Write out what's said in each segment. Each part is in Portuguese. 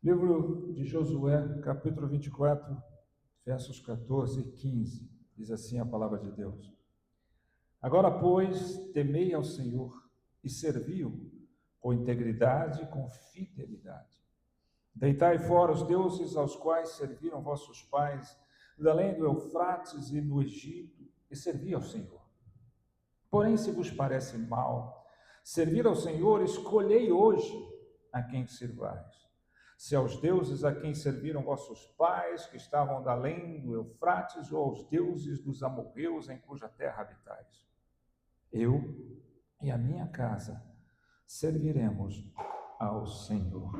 Livro de Josué, capítulo 24, versos 14 e 15. Diz assim a palavra de Deus. Agora, pois, temei ao Senhor e servi-o com integridade e com fidelidade. Deitai fora os deuses aos quais serviram vossos pais, além do Eufrates e no Egito, e servi ao Senhor. Porém, se vos parece mal servir ao Senhor, escolhei hoje a quem servais. Se aos deuses a quem serviram vossos pais, que estavam além do Eufrates, ou aos deuses dos amorreus em cuja terra habitais. Eu e a minha casa serviremos ao Senhor.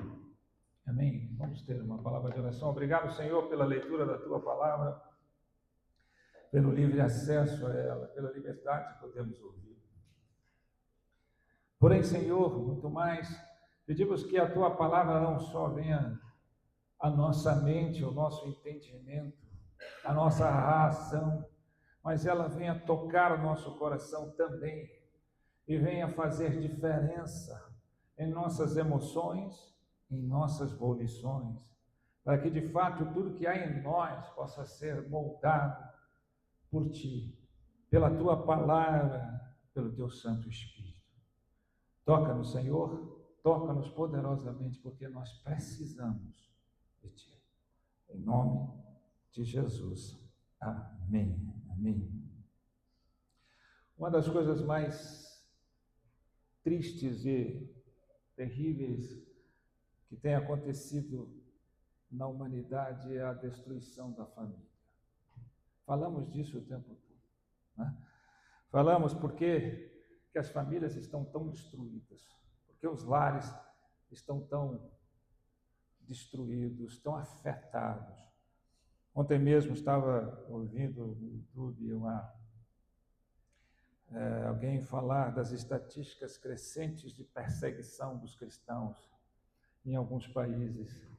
Amém? Vamos ter uma palavra de oração. Obrigado, Senhor, pela leitura da Tua palavra, pelo livre acesso a ela, pela liberdade que podemos ouvir. Porém, Senhor, muito mais, pedimos que a Tua palavra não só venha à nossa mente, ao nosso entendimento, à nossa razão, mas ela venha tocar o nosso coração também e venha fazer diferença em nossas emoções, em nossas volições, para que de fato tudo que há em nós possa ser moldado por Ti, pela Tua palavra, pelo Teu Santo Espírito. Toca-nos, Senhor, toca-nos poderosamente, porque nós precisamos de Ti. Em nome de Jesus. Amém. Amém. Uma das coisas mais tristes e terríveis que tem acontecido na humanidade é a destruição da família. Falamos disso o tempo todo, né? Falamos porque que as famílias estão tão destruídas, porque os lares estão tão destruídos, tão afetados. Ontem mesmo estava ouvindo no YouTube alguém falar das estatísticas crescentes de perseguição dos cristãos em alguns países,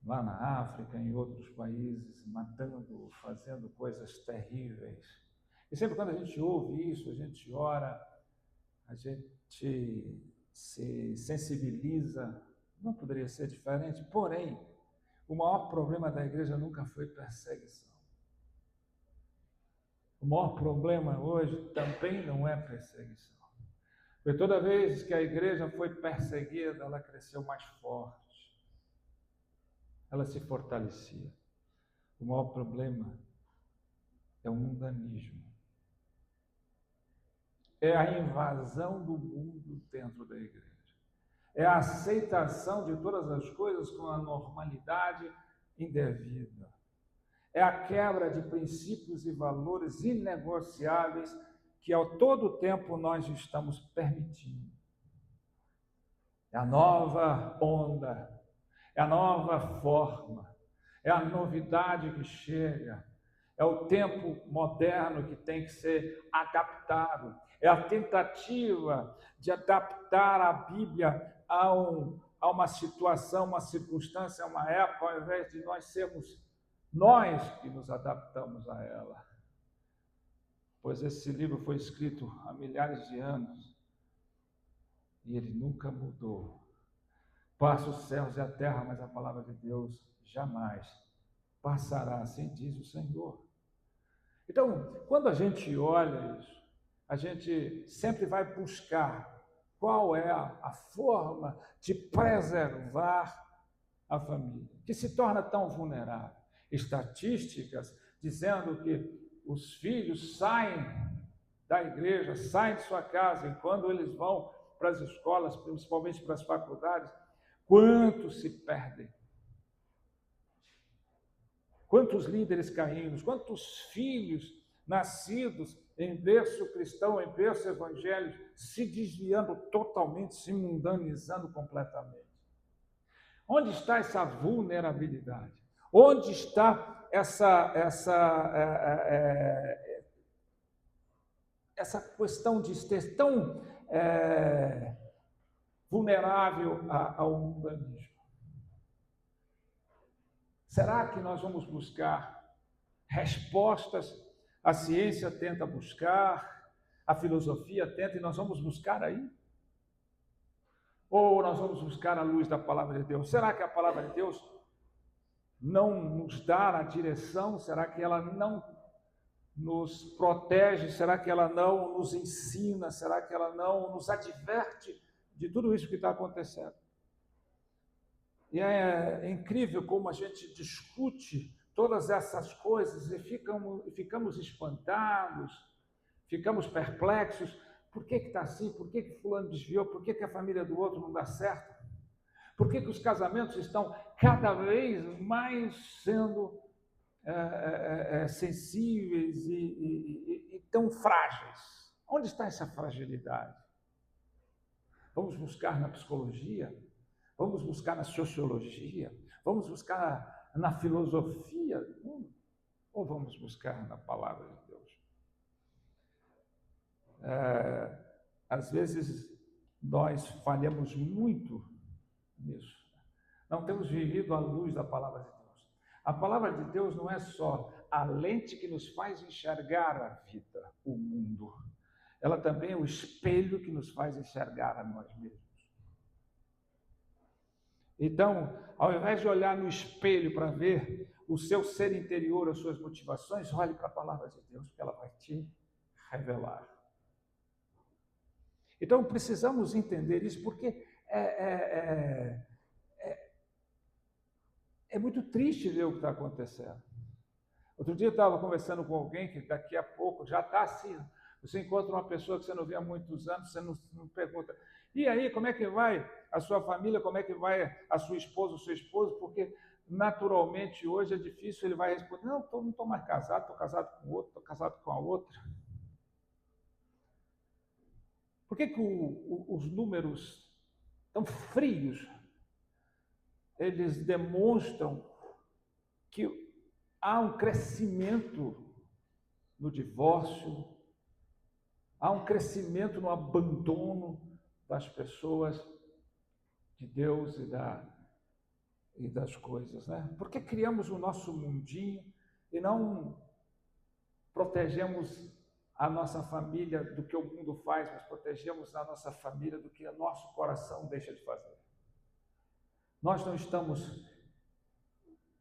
lá na África, em outros países, matando, fazendo coisas terríveis. E sempre quando a gente ouve isso, a gente ora, a gente se sensibiliza, não poderia ser diferente, porém, o maior problema da igreja nunca foi perseguição. O maior problema hoje também não é perseguição. Porque toda vez que a igreja foi perseguida, ela cresceu mais forte. Ela se fortalecia. O maior problema é o mundanismo. É a invasão do mundo dentro da igreja. É a aceitação de todas as coisas com a normalidade indevida. É a quebra de princípios e valores inegociáveis que ao todo tempo nós estamos permitindo. É a nova onda, é a nova forma, é a novidade que chega, é o tempo moderno que tem que ser adaptado, é a tentativa de adaptar a Bíblia a uma situação, uma circunstância, a uma época, ao invés de nós sermos nós que nos adaptamos a ela. Pois esse livro foi escrito há milhares de anos e ele nunca mudou. Passa os céus e a terra, mas a palavra de Deus jamais passará, assim diz o Senhor. Então, quando a gente olha isso, a gente sempre vai buscar qual é a forma de preservar a família, que se torna tão vulnerável. Estatísticas dizendo que os filhos saem da igreja, saem de sua casa, e quando eles vão para as escolas, principalmente para as faculdades, quantos se perdem? Quantos líderes caídos, quantos filhos nascidos em berço cristão, em berço evangélico, se desviando totalmente, se mundanizando completamente. Onde está essa vulnerabilidade? Onde está essa questão de ser tão vulnerável ao mundanismo? Será que nós vamos buscar respostas? A ciência tenta buscar, a filosofia tenta, e nós vamos buscar aí? Ou nós vamos buscar a luz da palavra de Deus? Será que a palavra de Deus não nos dá a direção? Será que ela não nos protege? Será que ela não nos ensina? Será que ela não nos adverte de tudo isso que está acontecendo? E é incrível como a gente discute todas essas coisas e ficamos espantados, ficamos perplexos. Por que está assim? Por que fulano desviou? Por que a família do outro não dá certo? Por que os casamentos estão cada vez mais sendo sensíveis e tão frágeis? Onde está essa fragilidade? Vamos buscar na psicologia? Vamos buscar na sociologia? Vamos buscar na filosofia? Ou vamos buscar na palavra de Deus? Às vezes nós falhamos muito nisso. Não temos vivido à luz da palavra de Deus. A palavra de Deus não é só a lente que nos faz enxergar a vida, o mundo. Ela também é o espelho que nos faz enxergar a nós mesmos. Então, ao invés de olhar no espelho para ver o seu ser interior, as suas motivações, olhe para a palavra de Deus, porque ela vai te revelar. Então, precisamos entender isso, porque é muito triste ver o que está acontecendo. Outro dia eu estava conversando com alguém que daqui a pouco já está assim. Você encontra uma pessoa que você não vê há muitos anos, você não pergunta, e aí, como é que vai a sua família, como é que vai a sua esposa, o seu esposo? Porque naturalmente hoje é difícil, ele vai responder, não estou mais casado, estou casado com outro, estou casado com a outra. Por que os números tão frios, eles demonstram que há um crescimento no divórcio, há um crescimento no abandono das pessoas de Deus e das coisas, né? Por que criamos o nosso mundinho e não protegemos a nossa família do que o mundo faz, mas protegemos a nossa família do que o nosso coração deixa de fazer? Nós não estamos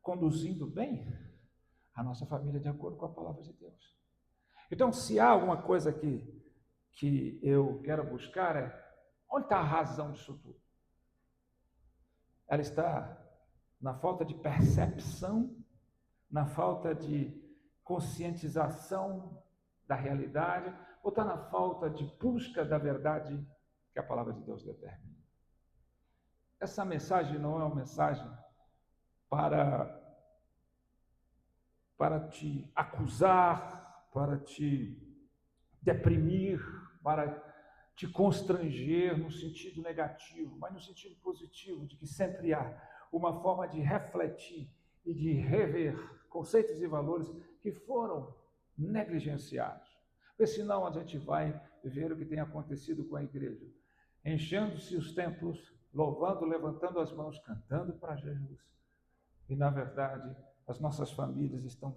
conduzindo bem a nossa família de acordo com a palavra de Deus. Então, se há alguma coisa que eu quero buscar, onde está a razão disso tudo? Ela está na falta de percepção, na falta de conscientização da realidade, ou está na falta de busca da verdade que a palavra de Deus determina? Essa mensagem não é uma mensagem para te acusar, para te deprimir, para te constranger no sentido negativo, mas no sentido positivo, de que sempre há uma forma de refletir e de rever conceitos e valores que foram negligenciados. Porque senão a gente vai ver o que tem acontecido com a igreja, enchendo-se os templos, louvando, levantando as mãos, cantando para Jesus. E, na verdade, as nossas famílias estão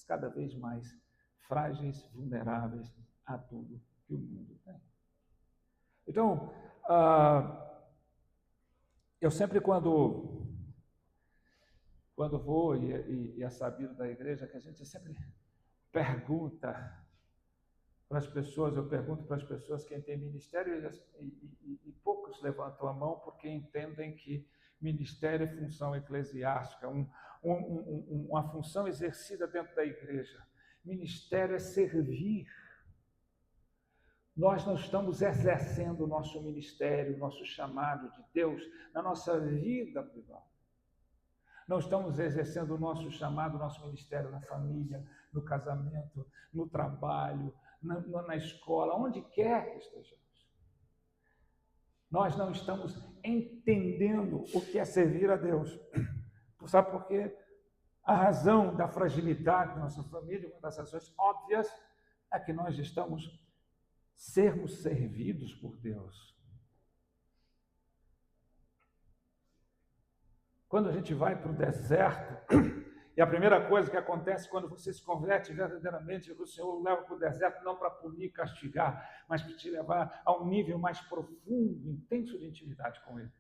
cada vez mais frágeis, vulneráveis a tudo que o mundo tem. Então, eu sempre quando vou, e é sabido da igreja, que a gente sempre pergunta para as pessoas, eu pergunto para as pessoas quem tem ministério, e poucos levantam a mão porque entendem que ministério é função eclesiástica, uma função exercida dentro da igreja. Ministério é servir. Nós não estamos exercendo o nosso ministério, o nosso chamado de Deus na nossa vida privada. Não estamos exercendo o nosso chamado, o nosso ministério na família, no casamento, no trabalho, na escola, onde quer que estejamos. Nós não estamos entendendo o que é servir a Deus. Sabe por quê? A razão da fragilidade da nossa família, uma das razões óbvias, é que nós estamos sermos servidos por Deus. Quando a gente vai para o deserto E a primeira coisa que acontece quando você se converte verdadeiramente, o Senhor o leva para o deserto não para punir, castigar, mas para te levar a um nível mais profundo, intenso de intimidade com Ele.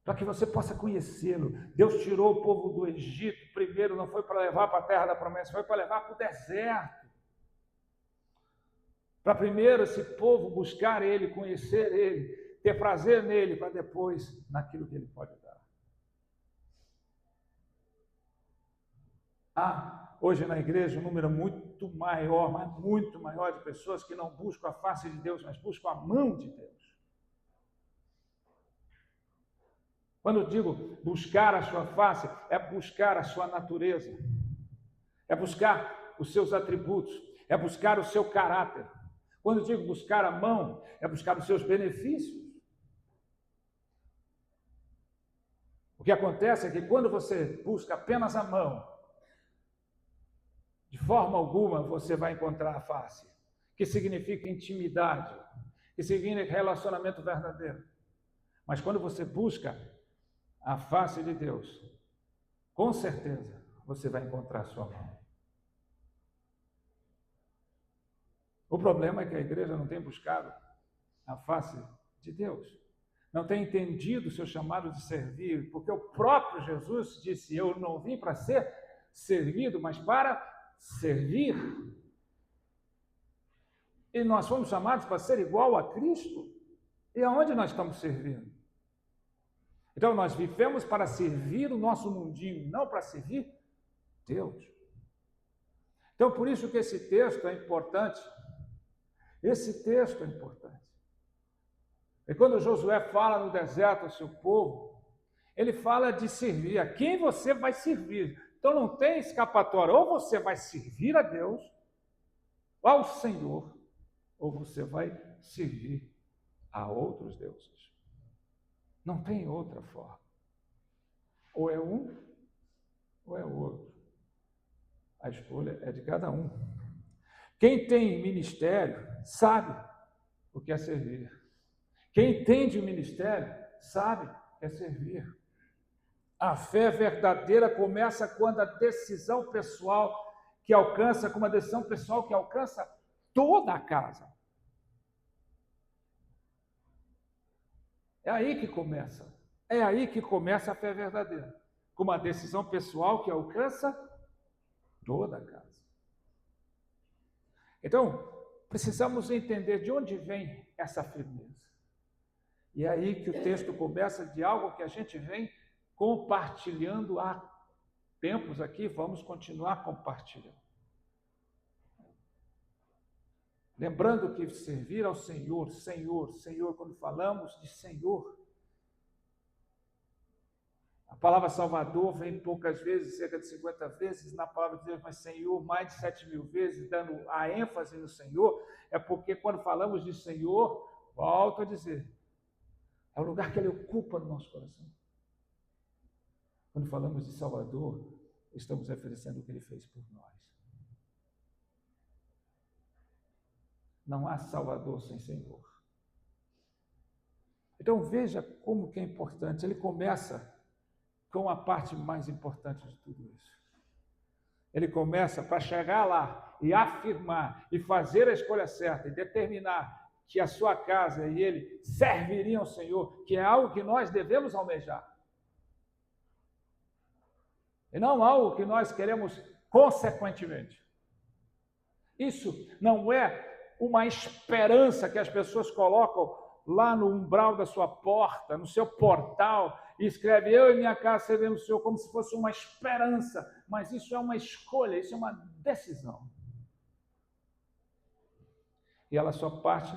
Para que você possa conhecê-lo. Deus tirou o povo do Egito, primeiro não foi para levar para a terra da promessa, foi para levar para o deserto. Para primeiro esse povo buscar Ele, conhecer Ele, ter prazer nele, para depois naquilo que Ele pode dar. Há hoje na igreja um número muito maior, mas muito maior de pessoas que não buscam a face de Deus, mas buscam a mão de Deus. Quando eu digo buscar a sua face, é buscar a sua natureza, é buscar os seus atributos, é buscar o seu caráter. Quando eu digo buscar a mão, é buscar os seus benefícios. O que acontece é que quando você busca apenas a mão, de forma alguma você vai encontrar a face, que significa intimidade, que significa relacionamento verdadeiro. Mas quando você busca a face de Deus, com certeza você vai encontrar a sua mão. O problema é que a igreja não tem buscado a face de Deus, não tem entendido o seu chamado de servir, porque o próprio Jesus disse: eu não vim para ser servido, mas para servir. E nós fomos chamados para ser igual a Cristo. E aonde nós estamos servindo? Então nós vivemos para servir o nosso mundinho, não para servir Deus. Então por isso que esse texto é importante. Esse texto é importante. E quando Josué fala no deserto ao seu povo, ele fala de servir. A quem você vai servir? Então não tem escapatória. Ou você vai servir a Deus, ao Senhor, ou você vai servir a outros deuses. Não tem outra forma. Ou é um, ou é o outro. A escolha é de cada um. Quem tem ministério sabe o que é servir. Quem entende o ministério sabe o que é servir. A fé verdadeira começa quando a decisão pessoal que alcança, com uma decisão pessoal que alcança toda a casa. É aí que começa. É aí que começa a fé verdadeira. Com uma decisão pessoal que alcança toda a casa. Então, precisamos entender de onde vem essa firmeza. E é aí que o texto começa de algo que a gente vem compartilhando há tempos aqui, vamos continuar compartilhando. Lembrando que servir ao Senhor, Senhor, Senhor, quando falamos de Senhor, a palavra Salvador vem poucas vezes, cerca de 50 vezes na palavra de Deus, mas Senhor mais de 7.000 vezes, dando a ênfase no Senhor, é porque quando falamos de Senhor, volto a dizer, é o lugar que Ele ocupa no nosso coração. Quando falamos de Salvador, estamos oferecendo o que Ele fez por nós. Não há Salvador sem Senhor. Então veja como que é importante. Ele começa com a parte mais importante de tudo isso. Ele começa para chegar lá e afirmar e fazer a escolha certa e determinar que a sua casa e ele serviriam ao Senhor, que é algo que nós devemos almejar. E não algo que nós queremos consequentemente. Isso não é uma esperança que as pessoas colocam lá no umbral da sua porta, no seu portal, e escreve: eu e minha casa seremos o Senhor, como se fosse uma esperança, mas isso é uma escolha, isso é uma decisão. E ela só parte,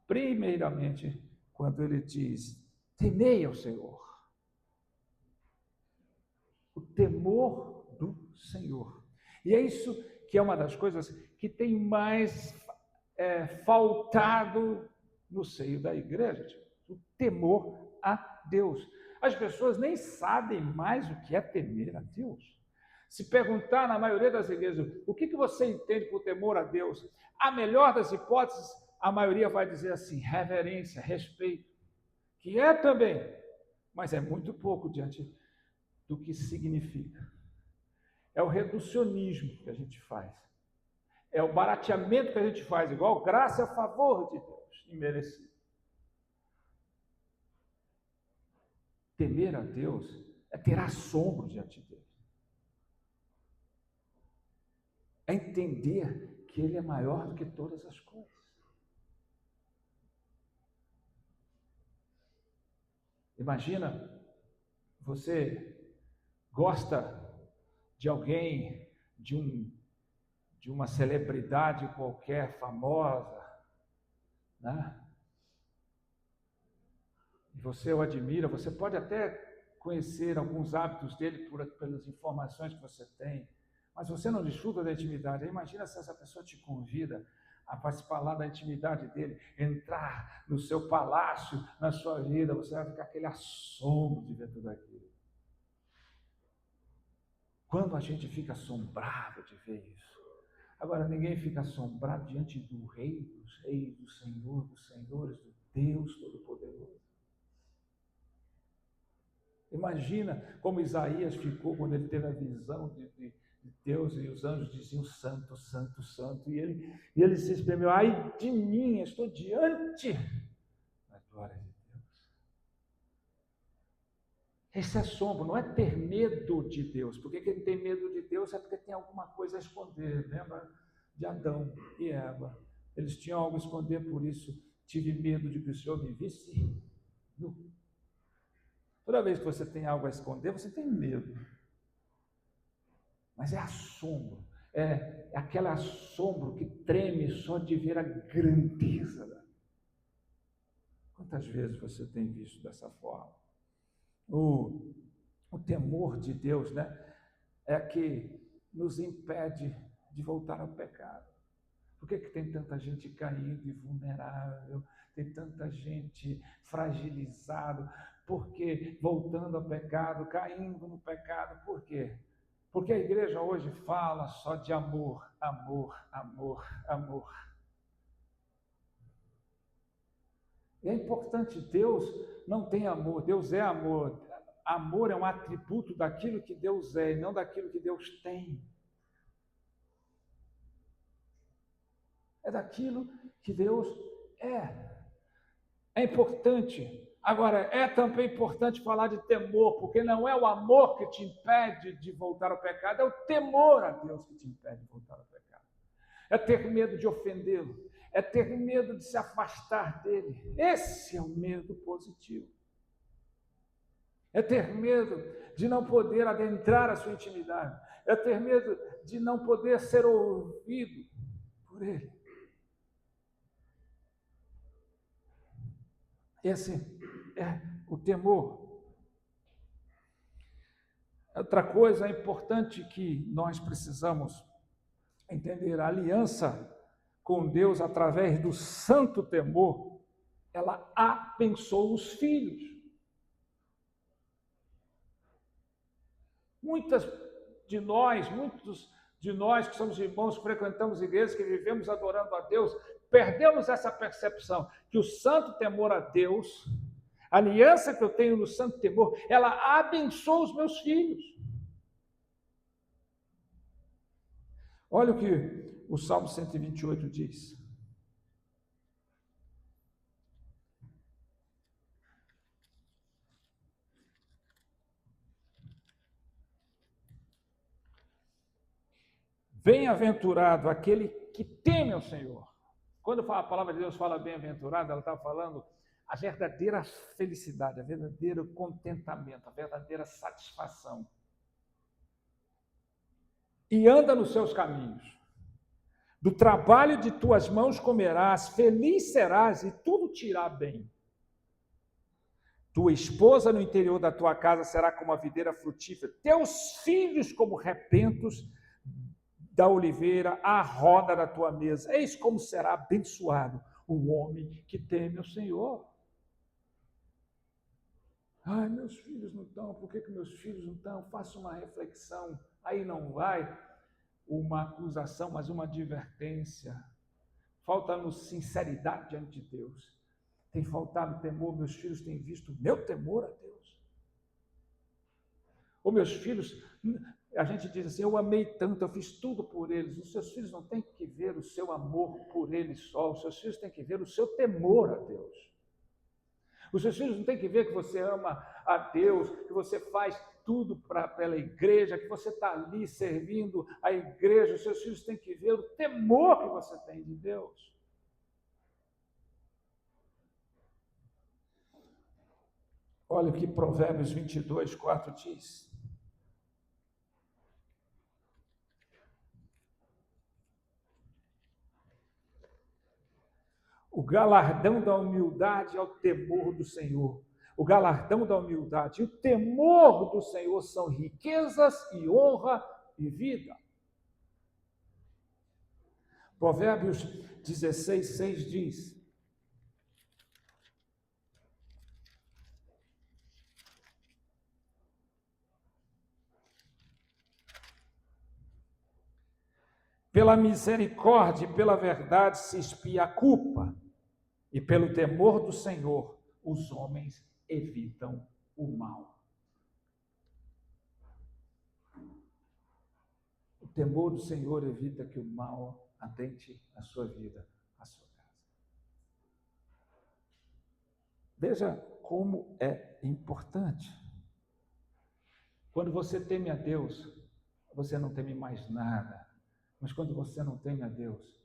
primeiramente, quando ele diz: temei ao Senhor. O temor do Senhor. E é isso que é uma das coisas que tem mais faltado no seio da igreja, o temor a Deus. As pessoas nem sabem mais o que é temer a Deus. Se perguntar na maioria das igrejas, o que você entende por temor a Deus? A melhor das hipóteses, a maioria vai dizer assim: reverência, respeito, que é também, mas é muito pouco diante do que significa. É o reducionismo que a gente faz. É o barateamento que a gente faz, igual graça a favor de Deus, imerecido. Temer a Deus é ter assombro diante dele. É entender que ele é maior do que todas as coisas. Imagina, você gosta de alguém, de uma celebridade qualquer, famosa, né? E você o admira, você pode até conhecer alguns hábitos dele pelas informações que você tem, mas você não desfruta da intimidade. Imagina se essa pessoa te convida a participar lá da intimidade dele, entrar no seu palácio, na sua vida, você vai ficar aquele assombro de ver tudo aquilo. Quando a gente fica assombrado de ver isso. Agora, ninguém fica assombrado diante do Rei dos Reis, do Senhor dos Senhores, do Deus Todo-Poderoso. Imagina como Isaías ficou quando ele teve a visão de Deus e os anjos diziam santo, santo, santo. E ele se espremeu, ai de mim, estou diante da glória de Deus. Esse assombro não é ter medo de Deus, porque quem tem medo de Deus é porque tem alguma coisa a esconder. Lembra de Adão e Eva? Eles tinham algo a esconder, por isso tive medo de que o Senhor me visse nu. Toda vez que você tem algo a esconder, você tem medo. Mas é assombro, é aquele assombro que treme só de ver a grandeza. Quantas vezes você tem visto dessa forma? O temor de Deus, né, é que nos impede de voltar ao pecado. Por que tem tanta gente caída e vulnerável? Tem tanta gente fragilizada? Porque voltando ao pecado, caindo no pecado, por quê? Porque a igreja hoje fala só de amor, amor, amor, amor. E é importante, Deus não tem amor, Deus é amor. Amor é um atributo daquilo que Deus é e não daquilo que Deus tem. É daquilo que Deus é. É importante. Agora, é também importante falar de temor, porque não é o amor que te impede de voltar ao pecado, é o temor a Deus que te impede de voltar ao pecado. É ter medo de ofendê-lo, é ter medo de se afastar dele. Esse é o medo positivo. É ter medo de não poder adentrar a sua intimidade, é ter medo de não poder ser ouvido por ele. Esse é o temor. Outra coisa importante que nós precisamos entender, a aliança com Deus através do santo temor, ela abençoa os filhos. Muitos de nós que somos irmãos, que frequentamos igrejas, que vivemos adorando a Deus, perdemos essa percepção que o santo temor a Deus, a aliança que eu tenho no santo temor, ela abençoa os meus filhos. Olha o que o Salmo 128 diz. Bem-aventurado aquele que teme ao Senhor. Quando a palavra de Deus fala bem-aventurado, ela está falando a verdadeira felicidade, a verdadeiro contentamento, a verdadeira satisfação. E anda nos seus caminhos. Do trabalho de tuas mãos comerás, feliz serás e tudo te irá bem. Tua esposa no interior da tua casa será como a videira frutífera, teus filhos como repentos da oliveira à roda da tua mesa. Eis como será abençoado o homem que teme o Senhor. Ai, meus filhos não estão, por que meus filhos não estão? Faça uma reflexão. Aí não vai uma acusação, mas uma advertência. Falta-nos sinceridade diante de Deus. Tem faltado temor, meus filhos têm visto meu temor a Deus. Ou meus filhos, a gente diz assim, eu amei tanto, eu fiz tudo por eles. Os seus filhos não têm que ver o seu amor por eles só, os seus filhos têm que ver o seu temor a Deus. Os seus filhos não têm que ver que você ama a Deus, que você faz tudo pela igreja, que você está ali servindo a igreja. Os seus filhos têm que ver o temor que você tem de Deus. Olha o que Provérbios 22, 4 diz. O galardão da humildade é o temor do Senhor. O galardão da humildade e o temor do Senhor são riquezas e honra e vida. Provérbios 16, 6 diz: pela misericórdia e pela verdade se expia a culpa, e pelo temor do Senhor os homens evitam o mal. O temor do Senhor evita que o mal atente a sua vida, a sua casa. Veja como é importante. Quando você teme a Deus, você não teme mais nada. Mas quando você não teme a Deus,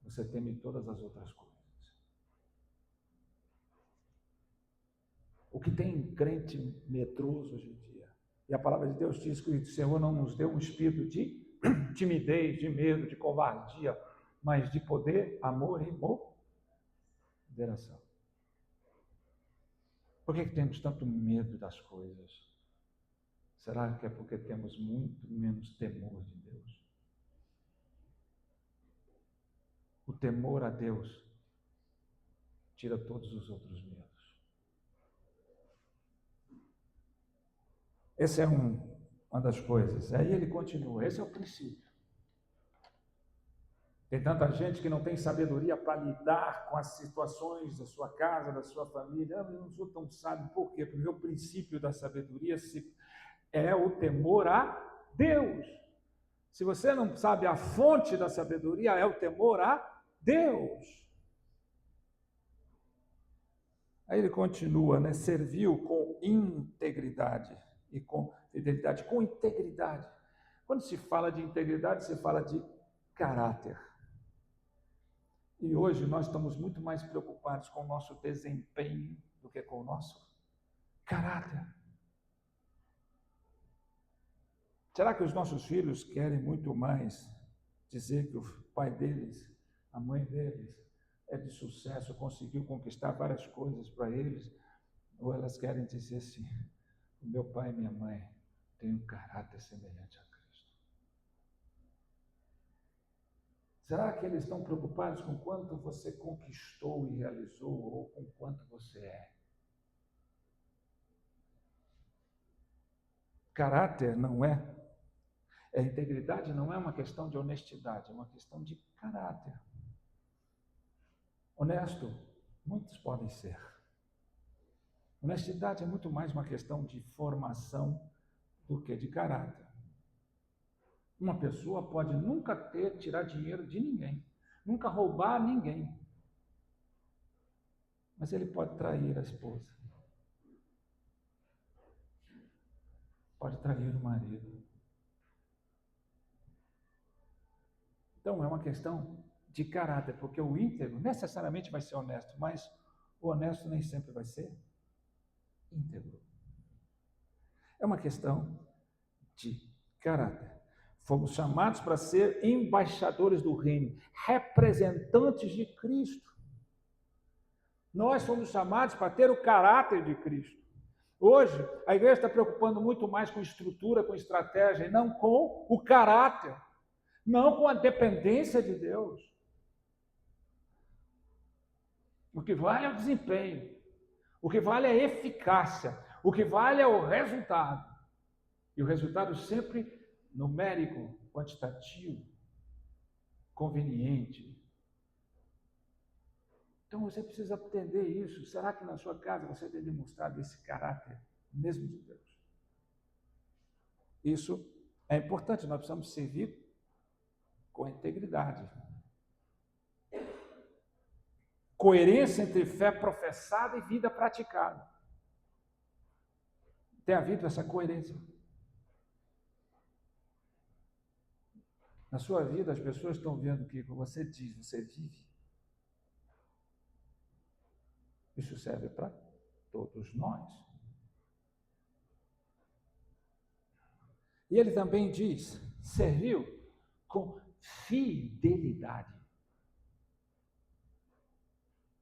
você teme todas as outras coisas. O que tem crente medroso hoje em dia? E a palavra de Deus diz que o Senhor não nos deu um espírito de timidez, de medo, de covardia, mas de poder, amor e moderação. Por que temos tanto medo das coisas? Será que é porque temos muito menos temor de Deus? O temor a Deus tira todos os outros medos. Essa é uma das coisas. Aí ele continua, esse é o princípio. Tem tanta gente que não tem sabedoria para lidar com as situações da sua casa, da sua família. Eu não sou tão sábio. Por quê? Porque o princípio da sabedoria é o temor a Deus. Se você não sabe a fonte da sabedoria, é o temor a Deus. Aí ele continua, né? Serviu com integridade e com fidelidade. Com integridade. Quando se fala de integridade, se fala de caráter. E hoje nós estamos muito mais preocupados com o nosso desempenho do que com o nosso caráter. Será que os nossos filhos querem muito mais dizer que o pai deles, a mãe deles, é de sucesso, conseguiu conquistar várias coisas para eles? Ou elas querem dizer assim, o meu pai e minha mãe têm um caráter semelhante a Cristo? Será que eles estão preocupados com quanto você conquistou e realizou ou com quanto você é? Caráter não é. A integridade não é uma questão de honestidade, é uma questão de caráter. Honesto, muitos podem ser. Honestidade é muito mais uma questão de formação do que de caráter. Uma pessoa pode nunca tirar dinheiro de ninguém, nunca roubar ninguém, mas ele pode trair a esposa, pode trair o marido. Então é uma questão de caráter, porque o íntegro necessariamente vai ser honesto, mas o honesto nem sempre vai ser íntegro. É uma questão de caráter. Fomos chamados para ser embaixadores do reino, representantes de Cristo. Nós fomos chamados para ter o caráter de Cristo. Hoje, a igreja está preocupando muito mais com estrutura, com estratégia, e não com o caráter, não com a dependência de Deus. O que vale é o desempenho, o que vale é a eficácia, o que vale é o resultado. E o resultado sempre numérico, quantitativo, conveniente. Então você precisa entender isso. Será que na sua casa você tem demonstrado esse caráter mesmo de Deus? Isso é importante, nós precisamos servir com integridade. Coerência entre fé professada e vida praticada. Tem havido essa coerência. Na sua vida, as pessoas estão vendo que você diz, você vive. Isso serve para todos nós. E ele também diz, serviu com fidelidade.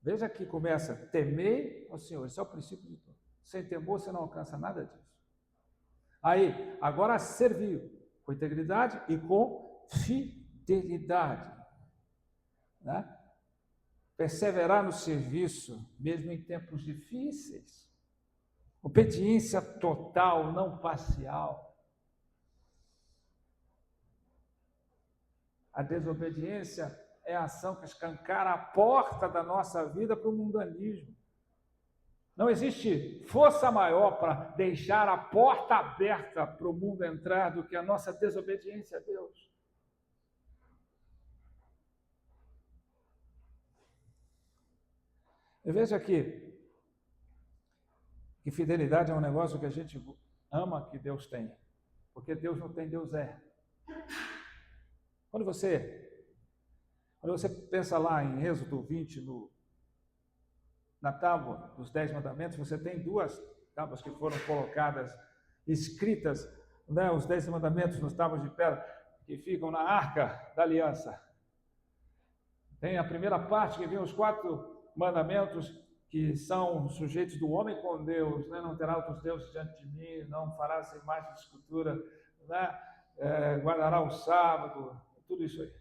Veja que começa, temei ao Senhor, esse é o princípio de tudo. Sem temor você não alcança nada disso. Aí, agora serviu com integridade e com fidelidade. Né? Perseverar no serviço, mesmo em tempos difíceis. Obediência total, não parcial. A desobediência é a ação que escancara a porta da nossa vida para o mundanismo. Não existe força maior para deixar a porta aberta para o mundo entrar do que a nossa desobediência a Deus. E veja que fidelidade é um negócio que a gente ama que Deus tem. Porque Deus não tem, Deus é. Quando você pensa lá em Êxodo 20, na tábua dos 10 mandamentos, você tem 2 tábuas que foram colocadas, escritas, né, os 10 mandamentos nos tábuas de pedra, que ficam na arca da aliança. Tem a primeira parte, que vem os 4 mandamentos, que são sujeitos do homem com Deus, né? Não terá outros deuses diante de mim, não farás imagem de escultura, né? Guardará o sábado, tudo isso aí.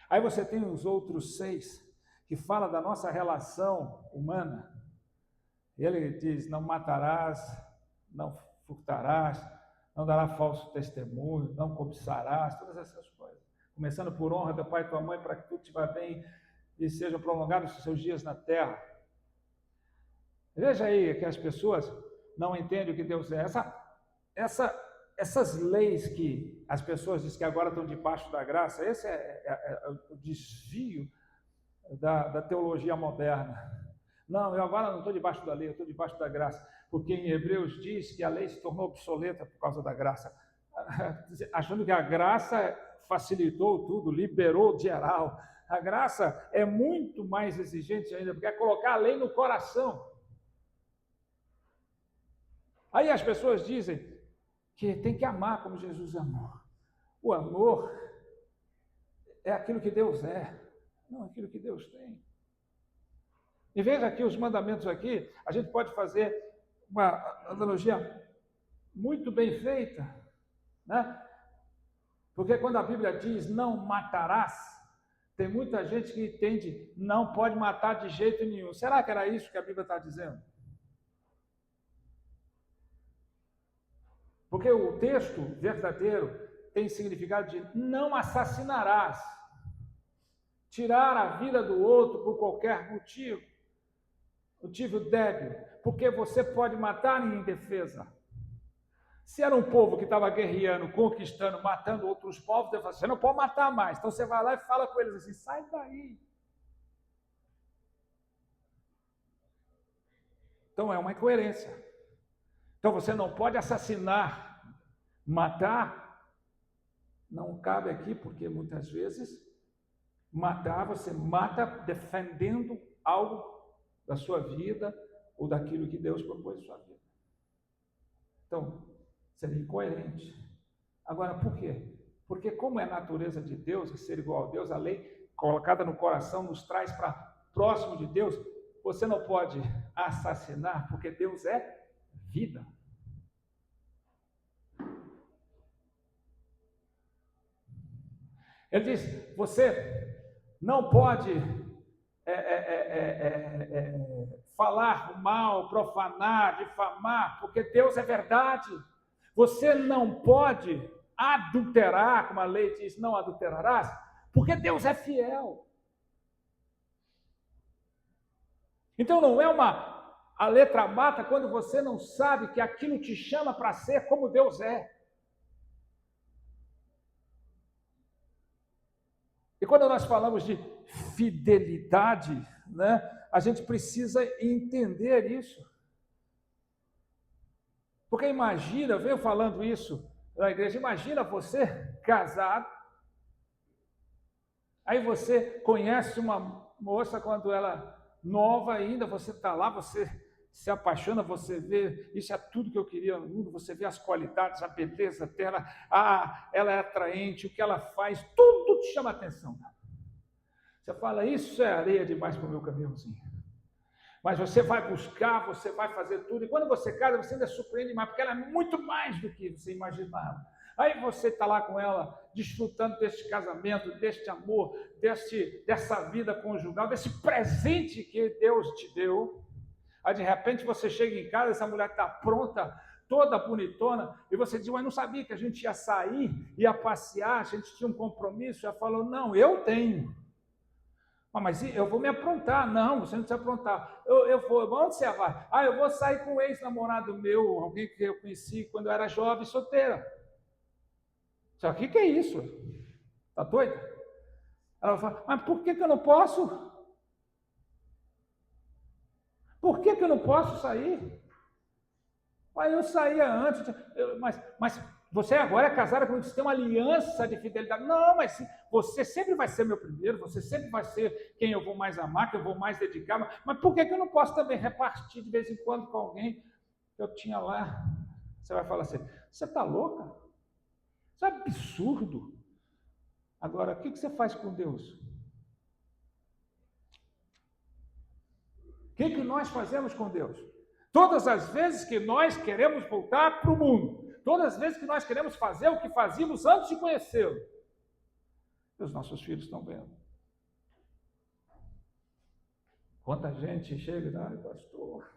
Aí você tem os outros 6, que fala da nossa relação humana. Ele diz, não matarás, não furtarás, não dará falso testemunho, não cobiçarás, todas essas coisas. Começando por honra teu pai e tua mãe, para que tudo te vá bem e sejam prolongados os seus dias na terra. Veja aí que as pessoas não entendem o que Deus é. Essas leis que as pessoas dizem que agora estão debaixo da graça, esse é o desvio da teologia moderna. Não, eu agora não estou debaixo da lei, eu estou debaixo da graça, porque em Hebreus diz que a lei se tornou obsoleta por causa da graça, achando que a graça facilitou tudo, liberou geral. A graça é muito mais exigente ainda, porque é colocar a lei no coração. Aí as pessoas dizem que tem que amar como Jesus amou. O amor é aquilo que Deus é, não aquilo que Deus tem. E veja aqui os mandamentos aqui, a gente pode fazer uma analogia muito bem feita, né? Porque quando a Bíblia diz não matarás, tem muita gente que entende não pode matar de jeito nenhum. Será que era isso que a Bíblia está dizendo? Porque o texto verdadeiro tem significado de não assassinarás, tirar a vida do outro por qualquer motivo débil, porque você pode matar em defesa. Se era um povo que estava guerreando, conquistando, matando outros povos, Deus fala, você não pode matar mais. Então você vai lá e fala com eles assim, sai daí. Então é uma incoerência. Então você não pode assassinar, matar, não cabe aqui, porque muitas vezes matar, você mata defendendo algo da sua vida ou daquilo que Deus propôs na sua vida. Então, seria incoerente. Agora, por quê? Porque como é a natureza de Deus, ser igual a Deus, a lei colocada no coração nos traz para próximo de Deus, você não pode assassinar, porque Deus é vida. Ele diz, você não pode falar mal, profanar, difamar, porque Deus é verdade. Você não pode adulterar, como a lei diz, não adulterarás, porque Deus é fiel. Então não é a letra mata quando você não sabe que aquilo te chama para ser como Deus é. E quando nós falamos de fidelidade, né, a gente precisa entender isso. Porque imagina, eu venho falando isso na igreja, imagina você casado, aí você conhece uma moça quando ela nova ainda, você está lá, você se apaixona, você vê, isso é tudo que eu queria no mundo, você vê as qualidades, a beleza dela, ela é atraente, o que ela faz, tudo te chama atenção. Você fala, isso é areia demais para o meu caminhozinho. Mas você vai buscar, você vai fazer tudo, e quando você casa, você ainda surpreende mais, porque ela é muito mais do que você imaginava. Aí você está lá com ela, desfrutando deste casamento, deste amor, dessa vida conjugal, desse presente que Deus te deu. Aí de repente você chega em casa, essa mulher está pronta, toda bonitona, e você diz, mas não sabia que a gente ia sair, ia passear, a gente tinha um compromisso. Ela falou, não, eu tenho. Mas eu vou me aprontar. Não, você não precisa aprontar. Eu vou, onde você vai? Eu vou sair com um ex-namorado meu, alguém que eu conheci quando eu era jovem, solteira. Só que é isso? Tá doida? Ela fala, mas por que eu não posso? Por que eu não posso sair? Mas eu saía antes, mas você agora é casada comigo, você tem uma aliança de fidelidade. Não, mas você sempre vai ser meu primeiro, você sempre vai ser quem eu vou mais amar, que eu vou mais dedicar. Mas por que eu não posso também repartir de vez em quando com alguém que eu tinha lá? Você vai falar assim, você está louca? Isso é absurdo. Agora, o que você faz com Deus? O que nós fazemos com Deus? Todas as vezes que nós queremos voltar para o mundo, todas as vezes que nós queremos fazer o que fazíamos antes de conhecê-lo, os nossos filhos estão vendo. Quanta gente chega e diz, pastor,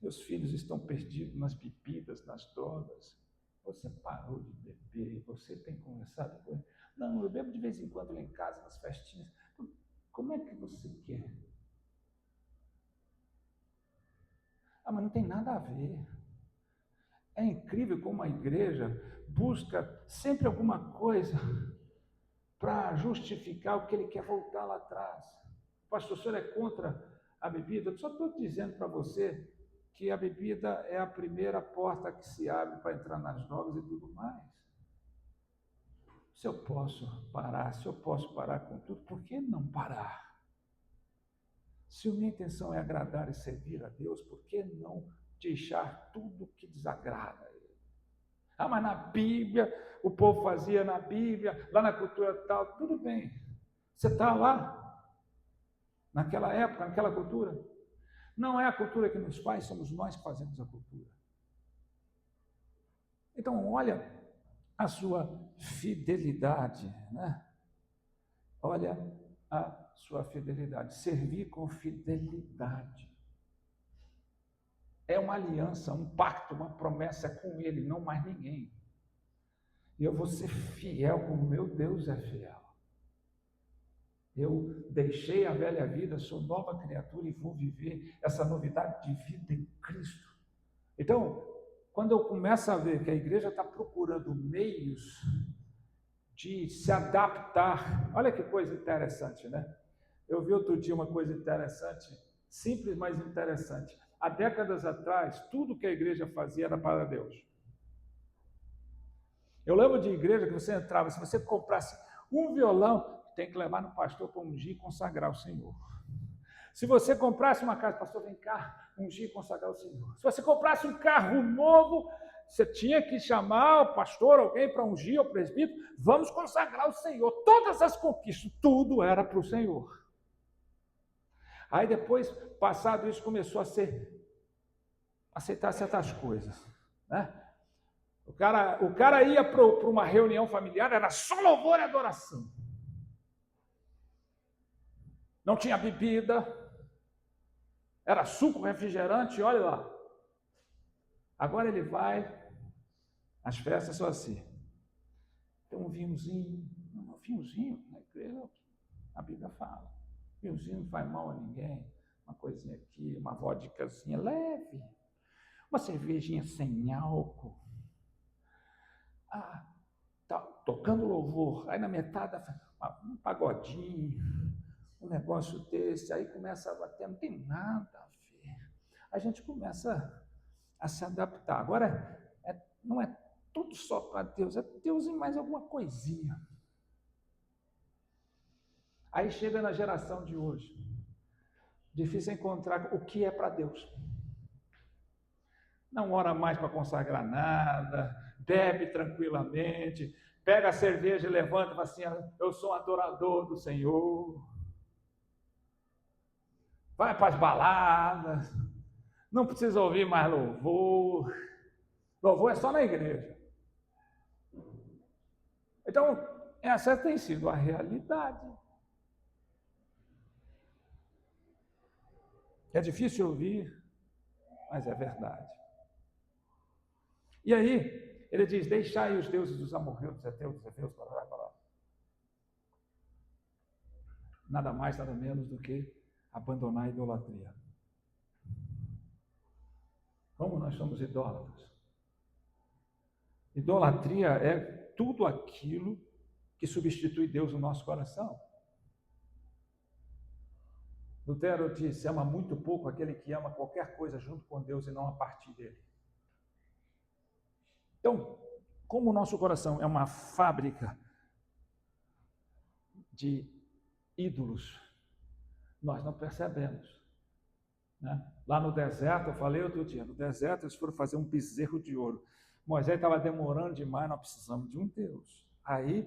meus filhos estão perdidos nas bebidas, nas drogas. Você parou de beber, você tem conversado com ele. Não, eu bebo de vez em quando lá em casa, nas festinhas. Como é que você quer? Mas não tem nada a ver. É incrível como a igreja busca sempre alguma coisa para justificar o que ele quer voltar lá atrás. Pastor, o senhor é contra a bebida? Eu só estou dizendo para você que a bebida é a primeira porta que se abre para entrar nas drogas e tudo mais. Se eu posso parar com tudo, por que não parar? Se a minha intenção é agradar e servir a Deus, por que não deixar tudo que desagrada a Ele? Mas na Bíblia, o povo fazia na Bíblia, lá na cultura tal, tudo bem. Você está lá, naquela época, naquela cultura. Não é a cultura que nos faz, somos nós que fazemos a cultura. Então, olha a sua fidelidade, né? Olha a sua fidelidade. Servir com fidelidade. É uma aliança, um pacto, uma promessa com Ele, não mais ninguém. E eu vou ser fiel como meu Deus é fiel. Eu deixei a velha vida, sou nova criatura e vou viver essa novidade de vida em Cristo. Então, quando eu começo a ver que a igreja está procurando meios de se adaptar, olha que coisa interessante, né? Eu vi outro dia uma coisa interessante, simples, mas interessante. Há décadas atrás, tudo que a igreja fazia era para Deus. Eu lembro de igreja que você entrava, se você comprasse um violão, tem que levar no pastor para ungir e consagrar o Senhor. Se você comprasse uma casa, pastor, vem cá, ungir e consagrar o Senhor. Se você comprasse um carro novo, você tinha que chamar o pastor, alguém para ungir, o presbítero, vamos consagrar o Senhor. Todas as conquistas, tudo era para o Senhor. Aí depois, passado isso, começou a aceitar certas coisas, né? O cara ia para uma reunião familiar, era só louvor e adoração. Não tinha bebida, era suco, refrigerante, olha lá. Agora ele vai, as festas são assim. Tem um vinhozinho, na igreja, a Bíblia fala. Vinhozinho não faz mal a ninguém, uma coisinha aqui, uma vodkazinha leve, uma cervejinha sem álcool. Tá tocando louvor, aí na metade, um pagodinho, um negócio desse, aí começa a bater, não tem nada a ver. A gente começa a se adaptar. Agora, não é tudo só para Deus, é Deus e mais alguma coisinha. Aí chega na geração de hoje, difícil encontrar o que é para Deus. Não ora mais para consagrar nada, bebe tranquilamente, pega a cerveja e levanta e fala assim, eu sou um adorador do Senhor. Vai para as baladas, não precisa ouvir mais louvor. Louvor é só na igreja. Então, essa tem sido a realidade. É difícil ouvir, mas é verdade. E aí, ele diz, deixai os deuses dos amorreus, dos heteus, dos efeus, nada mais, nada menos do que abandonar a idolatria. Como nós somos idólatras? Idolatria é tudo aquilo que substitui Deus no nosso coração. Lutero disse, ama muito pouco aquele que ama qualquer coisa junto com Deus e não a partir dele. Então, como o nosso coração é uma fábrica de ídolos, nós não percebemos. Né? Lá no deserto, eu falei outro dia, no deserto eles foram fazer um bezerro de ouro. Moisés estava demorando demais, nós precisamos de um Deus. Aí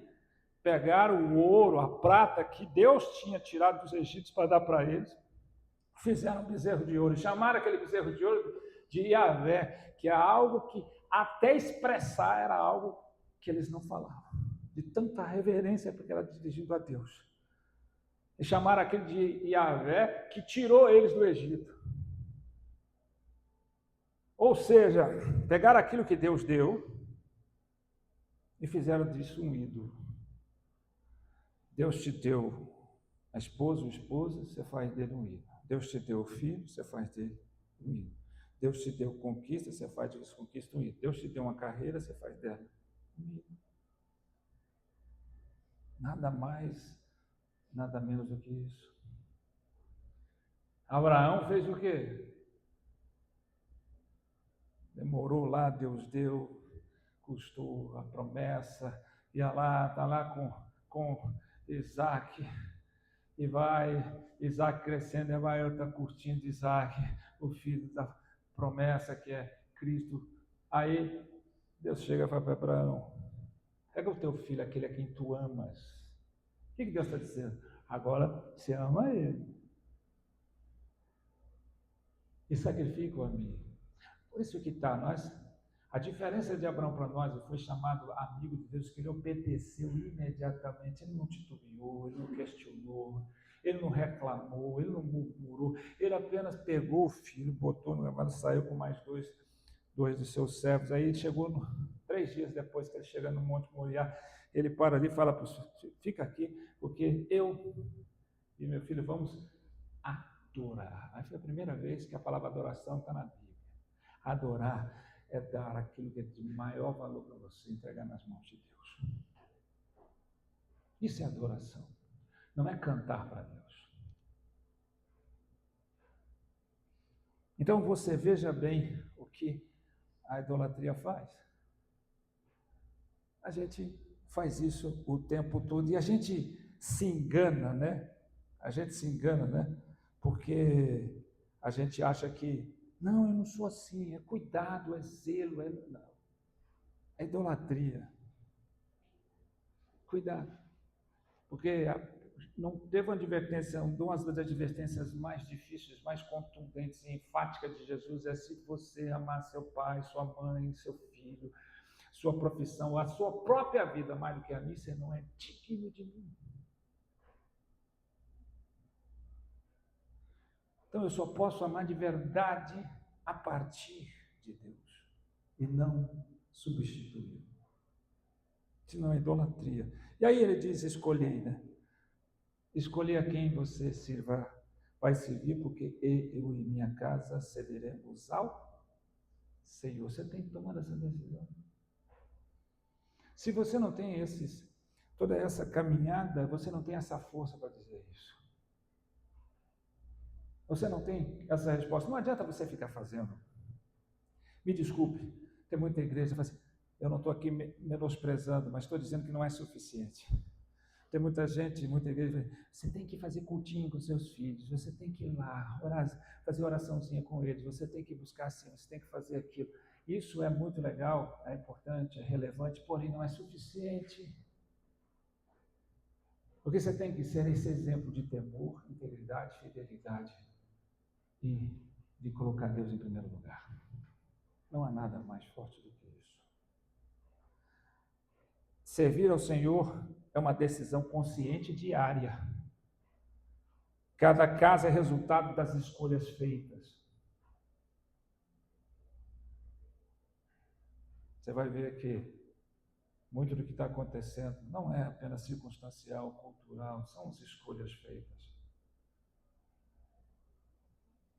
pegaram o ouro, a prata que Deus tinha tirado dos egípcios para dar para eles, fizeram um bezerro de ouro, chamaram aquele bezerro de ouro de Yahvé, que é algo que até expressar era algo que eles não falavam, de tanta reverência porque era dirigido a Deus. E chamaram aquele de Yahvé que tirou eles do Egito. Ou seja, pegaram aquilo que Deus deu e fizeram disso um ídolo. Deus te deu a esposa, o esposo, você faz dele um ídolo. Deus te deu o filho, você faz dele um ídolo. Deus te deu conquista, você faz de conquista um ídolo. Deus te deu uma carreira, você faz dela um ídolo. Nada mais, nada menos do que isso. Abraão fez o quê? Demorou lá, Deus deu, custou a promessa, ia lá, está lá com Isaac, e vai, Isaac crescendo, e vai estar curtindo Isaac, o filho da promessa que é Cristo. Aí Deus chega e fala para Abraão, pega o teu filho, aquele a quem tu amas. O que Deus está dizendo? Agora você ama ele. E sacrifica-o a mim. Por isso que está, a diferença de Abraão para nós, ele foi chamado amigo de Deus, que ele obedeceu imediatamente, ele não titubeou, ele não questionou, ele não reclamou, ele não murmurou, ele apenas pegou o filho, botou no cavalo, saiu com mais dois dos seus servos, aí chegou 3 dias depois que ele chega no Monte Moriá, ele para ali e fala para o filho, fica aqui, porque eu e meu filho vamos adorar. Aí foi a primeira vez que a palavra adoração está na Bíblia. Adorar é dar aquilo que é de maior valor para você, entregar nas mãos de Deus. Isso é adoração. Não é cantar para Deus. Então você veja bem o que a idolatria faz. A gente faz isso o tempo todo e a gente se engana, né? A gente se engana, né? Porque a gente acha que não, eu não sou assim, é cuidado, é zelo, não. É idolatria. Cuidado. Porque não teve uma advertência, uma das advertências mais difíceis, mais contundentes e enfáticas de Jesus é se você amar seu pai, sua mãe, seu filho, sua profissão, a sua própria vida mais do que a mim, você não é digno de mim. Então eu só posso amar de verdade a partir de Deus e não substituir. Senão é idolatria. E aí ele diz, escolhei, né? Escolher a quem você vai servir, porque eu e minha casa serviremos ao Senhor. Você tem que tomar essa decisão. Se você não tem esses toda essa caminhada, você não tem essa força para dizer isso. Você não tem essa resposta. Não adianta você ficar fazendo. Me desculpe, tem muita igreja que fala assim, eu não estou aqui menosprezando, mas estou dizendo que não é suficiente. Tem muita gente, muita igreja, você tem que fazer cultinho com seus filhos, você tem que ir lá, fazer oraçãozinha com eles, você tem que buscar assim, você tem que fazer aquilo. Isso é muito legal, é importante, é relevante, porém não é suficiente. Porque você tem que ser esse exemplo de temor, integridade, fidelidade e de colocar Deus em primeiro lugar. Não há nada mais forte do que isso. Servir ao Senhor é uma decisão consciente diária. Cada caso é resultado das escolhas feitas. Você vai ver que muito do que está acontecendo não é apenas circunstancial, cultural, são as escolhas feitas.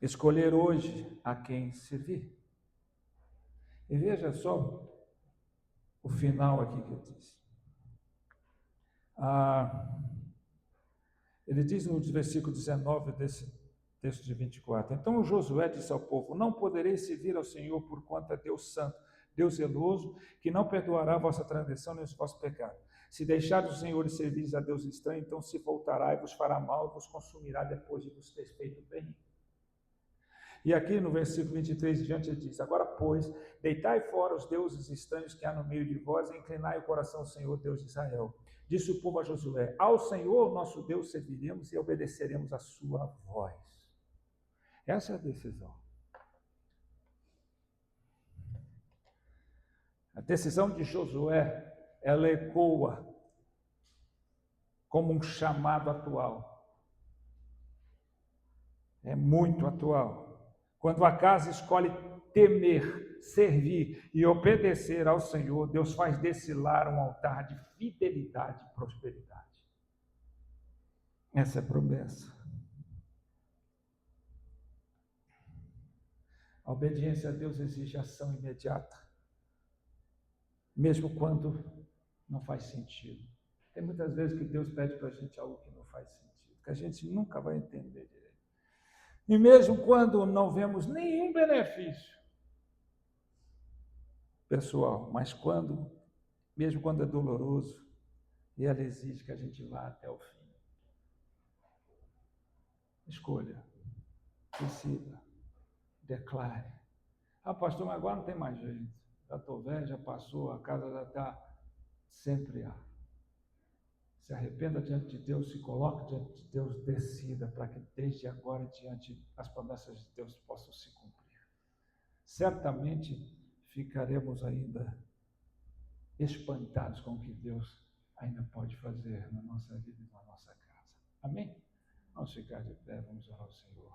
Escolher hoje a quem servir. E veja só o final aqui que eu disse. Ele diz no versículo 19 desse texto de 24. Então Josué disse ao povo, não podereis servir ao Senhor por quanto é Deus santo, Deus zeloso, que não perdoará a vossa transgressão nem os vossos pecados. Se deixares o Senhor e servires a Deus estranho, então se voltará e vos fará mal e vos consumirá depois de vos ter feito bem. E aqui no versículo 23 diante ele diz, agora pois, deitai fora os deuses estranhos que há no meio de vós e inclinai o coração ao Senhor, Deus de Israel. Disse o povo a Josué, ao Senhor nosso Deus serviremos e obedeceremos a sua voz. Essa é a decisão. A decisão de Josué, ela ecoa como um chamado atual. É muito atual. Quando a casa escolhe temer, servir e obedecer ao Senhor, Deus faz desse lar um altar de fidelidade e prosperidade. Essa é a promessa. A obediência a Deus exige ação imediata, mesmo quando não faz sentido. Tem muitas vezes que Deus pede para a gente algo que não faz sentido, que a gente nunca vai entender direito. E mesmo quando não vemos nenhum benefício pessoal, mas mesmo quando é doloroso, e ela exige que a gente vá até o fim. Escolha, decida, declare. Ah, pastor, mas agora não tem mais jeito. Já estou velho, já passou, a casa já está. Sempre há. Se arrependa diante de Deus, se coloque diante de Deus, decida para que desde agora em diante as promessas de Deus possam se cumprir. Certamente ficaremos ainda espantados com o que Deus ainda pode fazer na nossa vida e na nossa casa. Amém? Vamos ficar de pé, vamos orar ao Senhor.